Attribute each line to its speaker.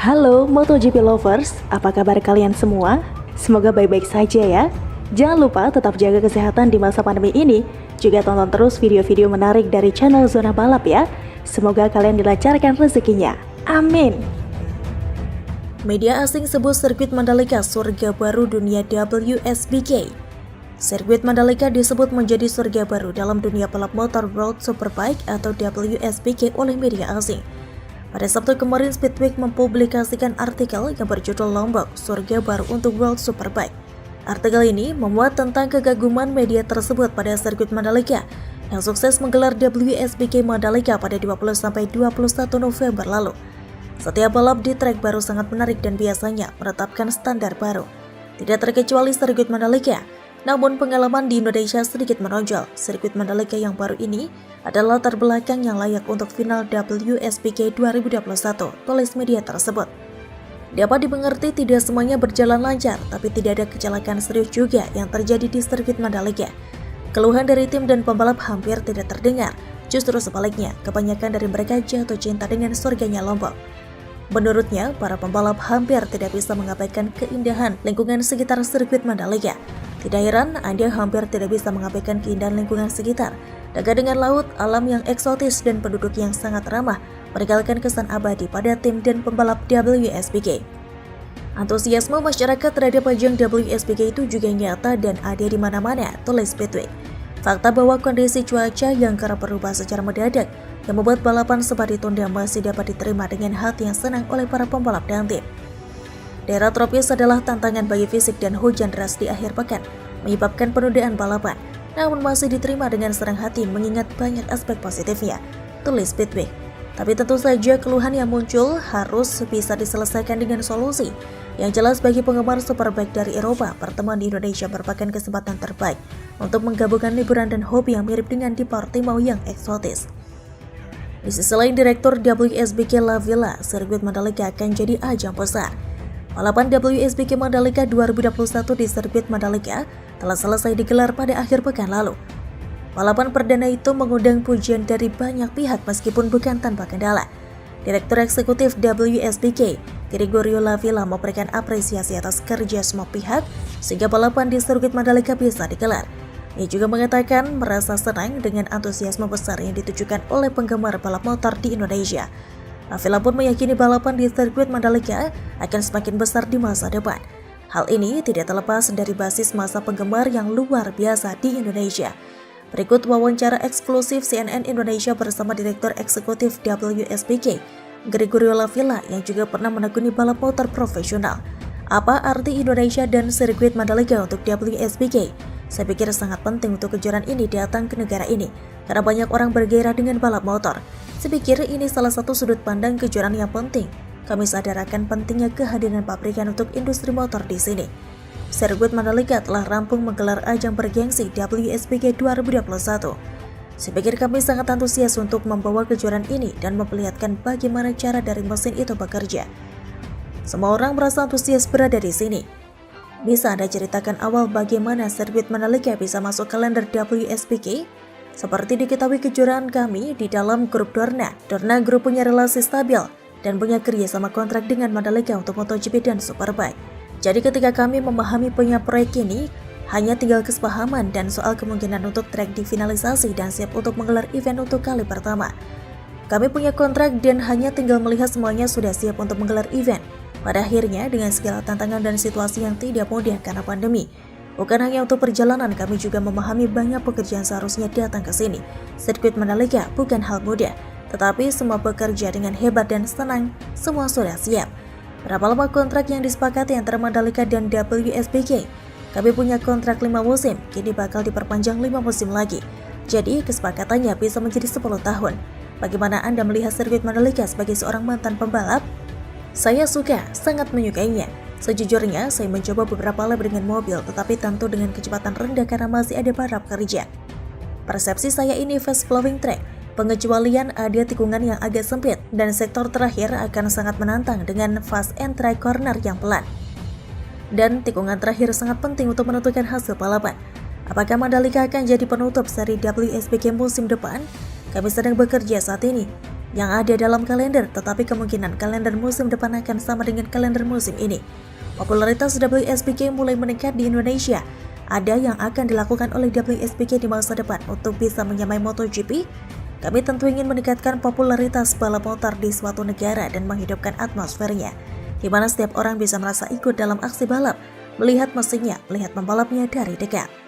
Speaker 1: Halo MotoGP lovers, apa kabar kalian semua? Semoga baik-baik saja ya. Jangan lupa tetap jaga kesehatan di masa pandemi ini. Juga tonton terus video-video menarik dari channel Zona Balap ya. Semoga kalian dilancarkan rezekinya. Amin. Media asing sebut sirkuit Mandalika surga baru dunia WSBK. Sirkuit Mandalika disebut menjadi surga baru dalam dunia balap motor World Superbike atau WSBK oleh media asing. Pada Sabtu kemarin, Speedweek mempublikasikan artikel yang berjudul Lombok, surga baru untuk World Superbike. Artikel ini memuat tentang kegaguman media tersebut pada sirkuit Mandalika yang sukses menggelar WSBK Mandalika pada 20-21 November lalu. Setiap balap di trek baru sangat menarik dan biasanya menetapkan standar baru. Tidak terkecuali sirkuit Mandalika, namun pengalaman di Indonesia sedikit menonjol. Sirkuit Mandalika yang baru ini adalah latar belakang yang layak untuk final WSBK 2021, tulis media tersebut. Dapat dimengerti tidak semuanya berjalan lancar, tapi tidak ada kecelakaan serius juga yang terjadi di sirkuit Mandalika. Keluhan dari tim dan pembalap hampir tidak terdengar, justru sebaliknya, kebanyakan dari mereka jatuh cinta dengan surganya Lombok. Menurutnya, para pembalap hampir tidak bisa mengabaikan keindahan lingkungan sekitar sirkuit Mandalika. Tidak heran, Anda hampir tidak bisa mengabaikan keindahan lingkungan sekitar. Dekat dengan laut, alam yang eksotis dan penduduk yang sangat ramah meninggalkan kesan abadi pada tim dan pembalap WSBK. Antusiasme masyarakat terhadap ajang WSBK itu juga nyata dan ada di mana-mana, tulis Speedweek. Fakta bahwa kondisi cuaca yang kerap berubah secara mendadak yang membuat balapan sempat ditunda masih dapat diterima dengan hati yang senang oleh para pembalap dan tim. Daerah tropis adalah tantangan bagi fisik dan hujan deras di akhir pekan menyebabkan penundaan balapan, namun masih diterima dengan senang hati mengingat banyak aspek positifnya, tulis Speedweek. Tapi tentu saja keluhan yang muncul harus bisa diselesaikan dengan solusi. Yang jelas bagi penggemar Superbike dari Eropa, pertemuan di Indonesia merupakan kesempatan terbaik untuk menggabungkan liburan dan hobi yang mirip dengan di Portimao yang eksotis. Di sisi lain, Direktur WSBK La Villa, sirkuit Mandalika akan jadi ajang besar. Balapan WSBK Mandalika 2021 di sirkuit Mandalika telah selesai digelar pada akhir pekan lalu. Balapan perdana itu mengundang pujian dari banyak pihak meskipun bukan tanpa kendala. Direktur Eksekutif WSBK, Gregorio La Villa, memberikan apresiasi atas kerja semua pihak sehingga balapan di sirkuit Mandalika bisa digelar. Ia juga mengatakan merasa senang dengan antusiasme besar yang ditujukan oleh penggemar balap motor di Indonesia. La Villa pun meyakini balapan di sirkuit Mandalika akan semakin besar di masa depan. Hal ini tidak terlepas dari basis masa penggemar yang luar biasa di Indonesia. Berikut wawancara eksklusif CNN Indonesia bersama Direktur Eksekutif WSBK, Gregorio La Villa, yang juga pernah menekuni balap motor profesional. Apa arti Indonesia dan sirkuit Mandalika untuk WSBK? Saya pikir sangat penting untuk kejuaraan ini datang ke negara ini, karena banyak orang bergairah dengan balap motor. Saya pikir ini salah satu sudut pandang kejuaraan yang penting. Kami sadar akan pentingnya kehadiran pabrikan untuk industri motor di sini. Sirkuit Mandalika telah rampung menggelar ajang bergengsi WSBK 2021. Saya pikir kami sangat antusias untuk membawa kejuaraan ini dan memperlihatkan bagaimana cara dari mesin itu bekerja. Semua orang merasa antusias berada di sini. Bisa Anda ceritakan awal bagaimana sirkuit Mandalika bisa masuk kalender WSBK? Seperti diketahui kejuaraan kami di dalam grup Dorna. Dorna grup punya relasi stabil dan punya kerjasama kontrak dengan Mandalika untuk MotoGP dan Superbike. Jadi ketika kami memahami punya proyek ini, hanya tinggal kesepahaman dan soal kemungkinan untuk trek difinalisasi dan siap untuk menggelar event untuk kali pertama. Kami punya kontrak dan hanya tinggal melihat semuanya sudah siap untuk menggelar event. Pada akhirnya, dengan segala tantangan dan situasi yang tidak mudah karena pandemi, bukan hanya untuk perjalanan, kami juga memahami banyak pekerjaan seharusnya datang ke sini. Sirkuit Mandalika bukan hal mudah, tetapi semua bekerja dengan hebat dan senang, semua sudah siap. Berapa lama kontrak yang disepakati antara Mandalika dan WSBK? Kami punya kontrak 5 musim, kini bakal diperpanjang 5 musim lagi. Jadi kesepakatannya bisa menjadi 10 tahun. Bagaimana Anda melihat sirkuit Mandalika sebagai seorang mantan pembalap? Saya suka, sangat menyukainya. Sejujurnya, saya mencoba beberapa lap dengan mobil, tetapi tentu dengan kecepatan rendah karena masih ada balap kerja. Persepsi saya ini fast flowing track. Pengecualian ada tikungan yang agak sempit dan sektor terakhir akan sangat menantang dengan fast and track corner yang pelan. Dan tikungan terakhir sangat penting untuk menentukan hasil balapan. Apakah Mandalika akan jadi penutup seri WSBK musim depan? Kami sedang bekerja saat ini. yang ada dalam kalender, tetapi kemungkinan kalender musim depan akan sama dengan kalender musim ini. Popularitas WSBK mulai meningkat di Indonesia. Ada yang akan dilakukan oleh WSBK di masa depan untuk bisa menyamai MotoGP? Kami tentu ingin meningkatkan popularitas balap motor di suatu negara dan menghidupkan atmosfernya, di mana setiap orang bisa merasa ikut dalam aksi balap, melihat mesinnya, melihat pembalapnya dari dekat.